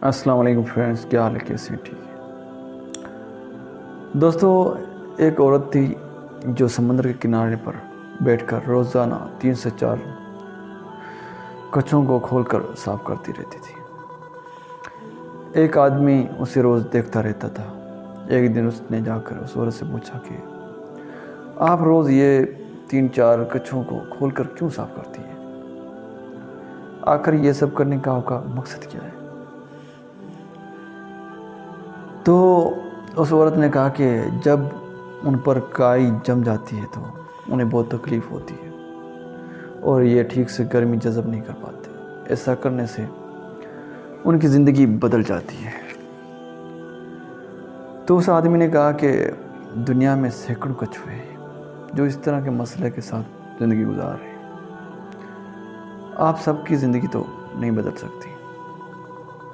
السلام علیکم فرینڈس، کیا حال ہے؟ کیسے ہیں؟ ٹھیک ہے دوستو، ایک عورت تھی جو سمندر کے کنارے پر بیٹھ کر روزانہ 3 سے 4 کچھوں کو کھول کر صاف کرتی رہتی تھی۔ ایک آدمی اسے روز دیکھتا رہتا تھا۔ ایک دن اس نے جا کر اس عورت سے پوچھا کہ آپ روز یہ 3-4 کچھوں کو کھول کر کیوں صاف کرتی ہیں؟ آخر یہ سب کرنے کا آپ کا مقصد کیا ہے؟ تو اس عورت نے کہا کہ جب ان پر کائی جم جاتی ہے تو انہیں بہت تکلیف ہوتی ہے اور یہ ٹھیک سے گرمی جذب نہیں کر پاتے۔ ایسا کرنے سے ان کی زندگی بدل جاتی ہے۔ تو اس آدمی نے کہا کہ دنیا میں سینکڑوں کچھوے ہیں جو اس طرح کے مسئلے کے ساتھ زندگی گزار رہے ہیں۔ آپ سب کی زندگی تو نہیں بدل سکتی۔